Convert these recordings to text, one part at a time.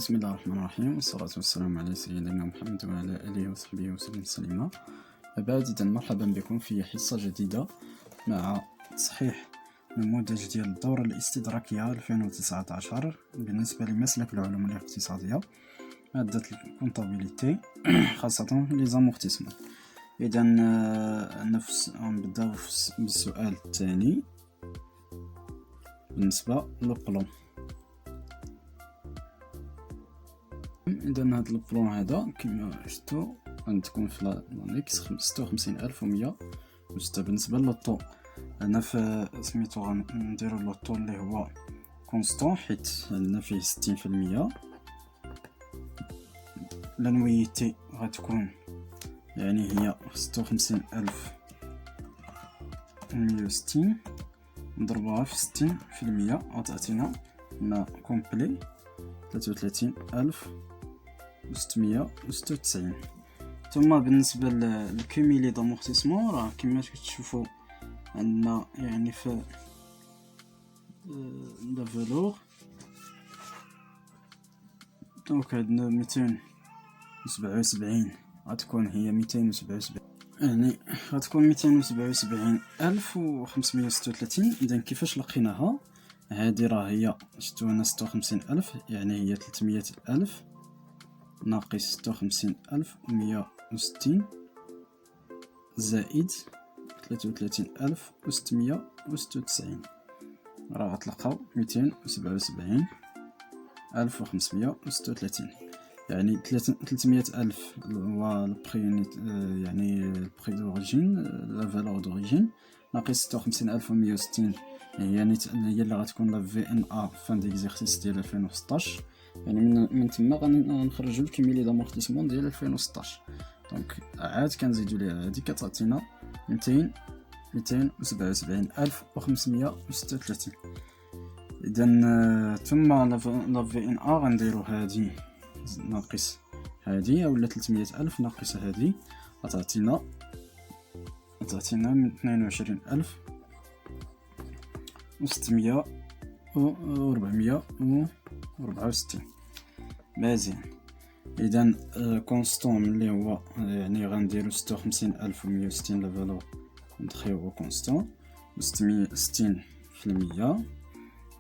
بسم الله الرحمن الرحيم، والصلاة والسلام على سيدنا محمد وعلى آله وصحبه وسلم تسليما. بعد إذا مرحبا بكم في حصة جديدة مع تصحيح نموذج ديال الدورة الاستدراكية 2019 بالنسبة لمسلك العلوم الاقتصادية مادة الكونطابيليتي خاصة لي زامورتيسمون. إذا نبداو بالسؤال الثاني بالنسبة للبلون. إذا هاد البلون هذا كما شفتو غتكون في لانكس 56106. بالنسبة للطو أنا في سميتو غنديرو للطو اللي هو كونستون حيت عندنا فيه 60%. لانويتي غتكون يعني هي 56160 نضربوها في 60% غتعطينا لنا كومبلي 33696. ثم بالنسبة للكوميلي دامورتيسمون راه كما كتشوفوا عندنا يعني في لا فالور دونك عندنا 277 غتكون هي 277 يعني غتكون 277536. اذا كيفاش لقيناها؟ هادي راه هي شفتو هنا 56000 يعني هي 300000 ناقص 56160 زائد 33696 راه غتلقاو 277536. يعني 300000 هو البري يعني البري دوريجين لا فالور دوريجين ناقص 56160 هي اللي غتكون لا في ان ا فان ديكزيرسيس ديال 2016. يعني من تما غنخرجوا الكميلي دامورتيسمون ديال 2016. دونك عاد كنزيدوا ليها هذه كتعطينا 277536. اذا ثم لا في ان ا غنديروا هذه ناقص هذه اولا 300000 ناقص هذه غتعطينا 22600 و 464. مزيان. اذا كونستون اللي هو يعني غنديرو 56160 لا فالور ندخيو كونستون 660%.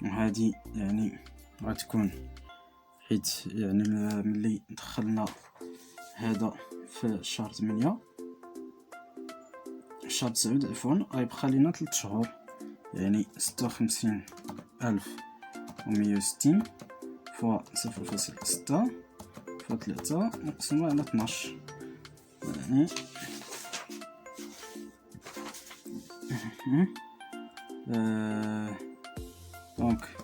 وهذه يعني غتكون حيت يعني ملي دخلنا هذا في شهر 8 شهر 9 عفوا غيبقى لينا 3 شهور يعني 56160 فوا 0.6 فوا 3 مقسومة على 12 يعني دونك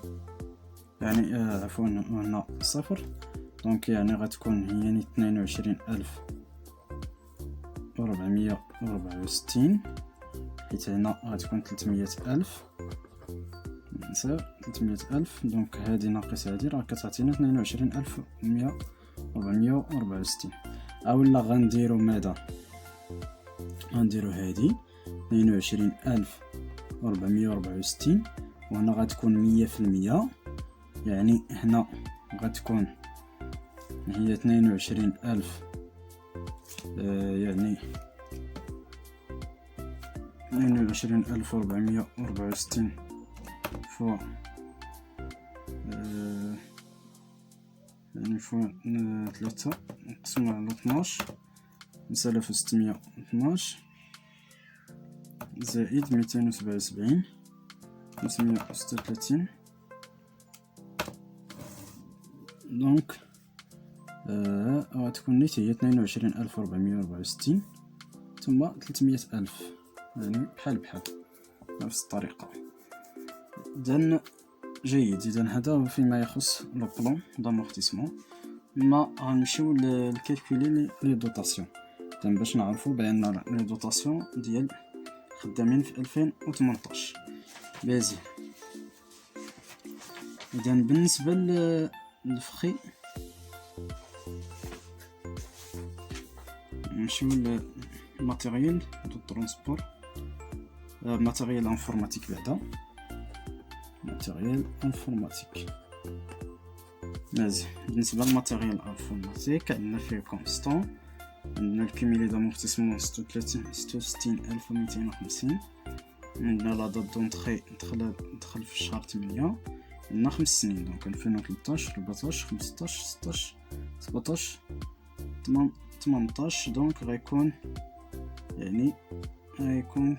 يعني عفوا هنا صفر. دونك يعني غتكون هي 22464 حيت هنا غتكون 300000 نساو 300000. دونك هذه ناقص هذه راه كتعطينا 22464. اولا غنديرو ماذا؟ غنديرو هذه 22464 وهنا غتكون 100%. يعني هنا غتكون هي 22000 يعني 22464 فوا يعني فوا 3 مقسومة على 12 مساوية في 612 زائد 277 536. دونك غتكون نيت هي 22464 ثم 300000 يعني بحال بنفس الطريقة. إذن جيد. إذن هذا فيما يخص لو بلون دامورتيسمون. ما غنمشيو للكالكولي لي دوطاسيون باش نعرفوا بأن لي دوطاسيون ديال خدامين في 2018. مزيان. إذن بالنسبة للفخي نمشيو للماتيريال دو ترونسبور ماتيريال انفورماتيك بعدا ماتيريال انفورماتيك. مزيان. بالنسبة للماتيريال انفورماتيك عندنا فيه كونستون، عندنا الكوميلي دامورتيسمون 66250. عندنا لا دات دونطخي دخل في شهر 8، عندنا 5 سنين دونك 2013 14 15 16 17 18. دونك غيكون يعني غيكون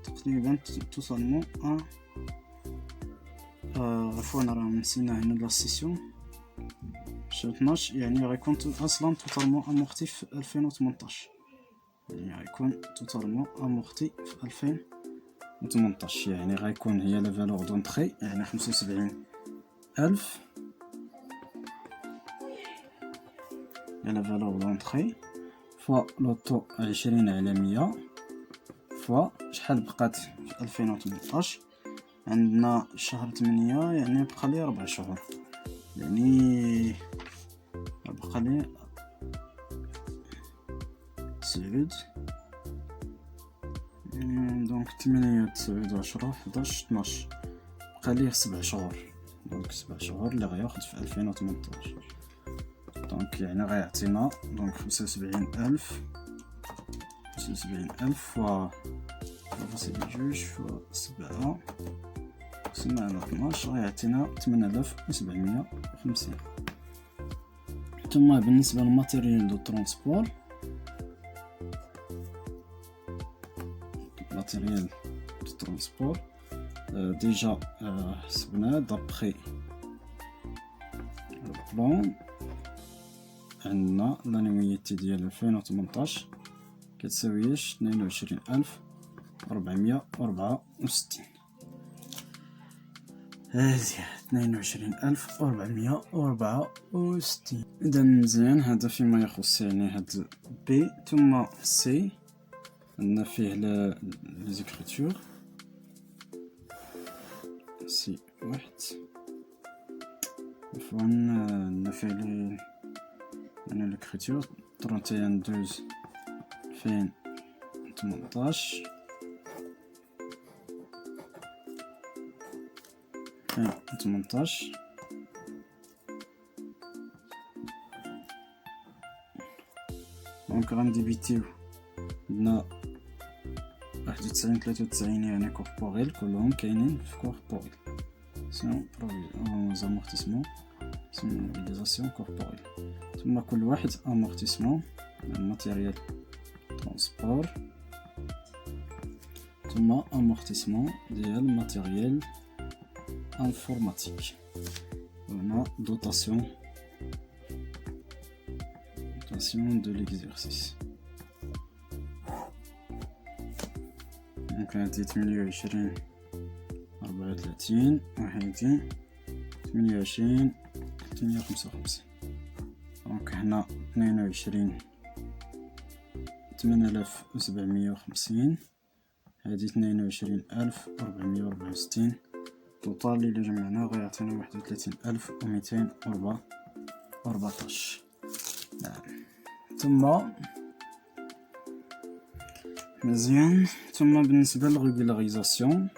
تقريبا توتالمون عفوا راه نسينا هنا لا سيسيون شهر 12، يعني غيكون اصلا توتالمون امورتي في 2018، يعني غيكون توتالمون امورتي في 2018. يعني غيكون هي لا فالور دونطري يعني 75,000 هي لا فالور دونطري فوا لوطو 20 على 100 فوا شحال بقات في 2018. عندنا شهر 8 يعني بقى لي 4 شهور، يعني بقى لي سعود دونك 8 9 10 11 12 بقى ليه 7 شهور. دونك 7 شهور اللي غياخد في 2018. دونك يعني غيعطينا دونك 75,000 فوا 0.2 فوا 7 قسمنا على 12 غيعطينا 8750. ثم بالنسبة للماتيريال دو ترونسبور، ماتيريال دو ترونسبور ديجا حسبناه دابخي البلان. عندنا لانويتي ديال 2018 كتساوي 22,464. مزيان 22,464. اذا مزيان. هذا فيما يخص يعني هاد بي. ثم سي عندنا فيه لي زيكريتور سي واحد عفوا عندنا فيه لي انا ليكريتور 31/12/2018 2018. دونك غنديبيتيو عندنا 91 93 يعني كوربوريل كلهم كاينين في كوربوريل سيون زامورتيسمون سيموناليزاسيون كوربوريل. ثم كل واحد امورتيسمون ماتيريال ترونسبور ثم امورتيسمون ديال ماتيريال انفورماتيك. هنا دوتاسيون de l'exercice. دونك هادي 28 34 وهادي 28 55. دونك هنا 22 8750 هادي 22,464. توتال اللي جمعناه غيعطينا 31,214. ثم مزيان. ثم بالنسبة للريغولاريزاسيون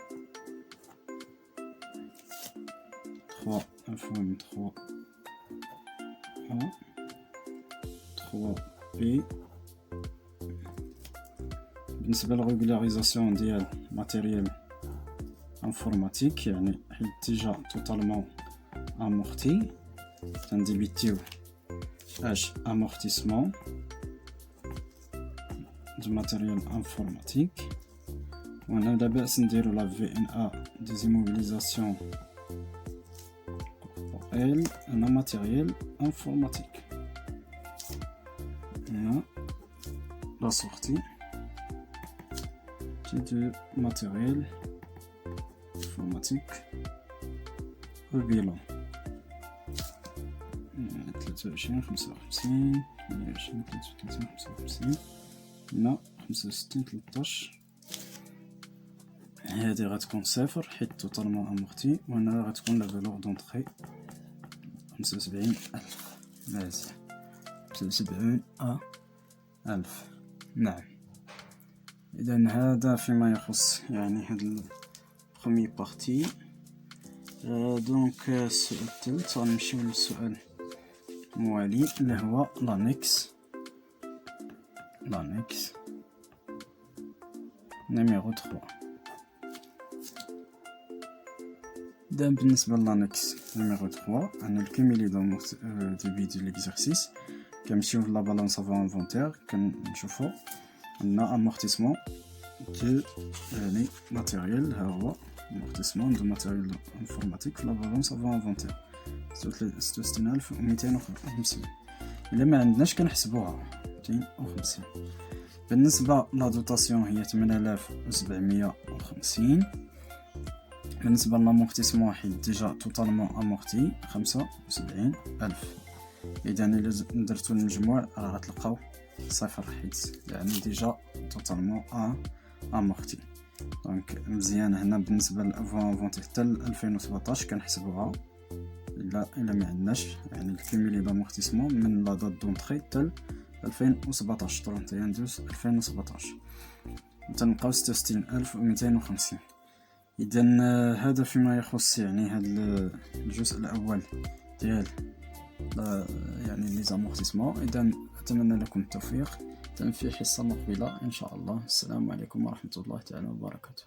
3 بي. بالنسبة للريغولاريزاسيون ديال ماتيريال انفورماتيك يعني حيت ديجا توتالمون امورتي تنديبيتيو اش امورتيسمون du matériel informatique. On a d'abord نديرو la VNA des immobilisations corporelles en matériel informatique. On a la sortie de matériel informatique au bilan 23 55 28 33 55 هنا 65 13. هادي غتكون صفر حيت توتالمون امورتي، وهنا غتكون لا فالور دونطخي 75,000. مزيان 75,000. نعم. إذا هذا فيما يخص يعني هاد البروميي بارتي. دونك السؤال الثالث غنمشيو للسؤال الموالي اللي هو لانكس نيميرو 3. إذا بالنسبة لانكس نيميرو 3 عندنا الكوميلي دو ديبي ديال ليكزارسيس. كنمشيو لا بالانس افون انفونتير كنشوفو عندنا امورتيسمون دو يعني ماتيريال، ها هو امورتيسمون دو ماتيريال انفورماتيك في لا بالانس افون انفونتير 66250. الا ما عندناش كنحسبوها 250. بالنسبه لا دوطاسيون هي 8750. بالنسبه لامورتيسمون حيت ديجا توتالمون امورتي 75000. اذا الا درتو المجموع راه غتلقاو صفر حيت يعني ديجا توتالمون امورتي. دونك مزيان هنا بالنسبه لافون فونتي حتى 2017 كنحسبوها. الا ما عندناش يعني الكوميلي دامورتيسمون من لا دات دونطري حتى 2017 31 دوز 2017 تنلقاو 66250. اذا هذا فيما يخص يعني هذا الجزء الاول ديال يعني لي زامورتيسمون. اذا اتمنى لكم التوفيق في حصه مقبله ان شاء الله. السلام عليكم ورحمه الله تعالى وبركاته.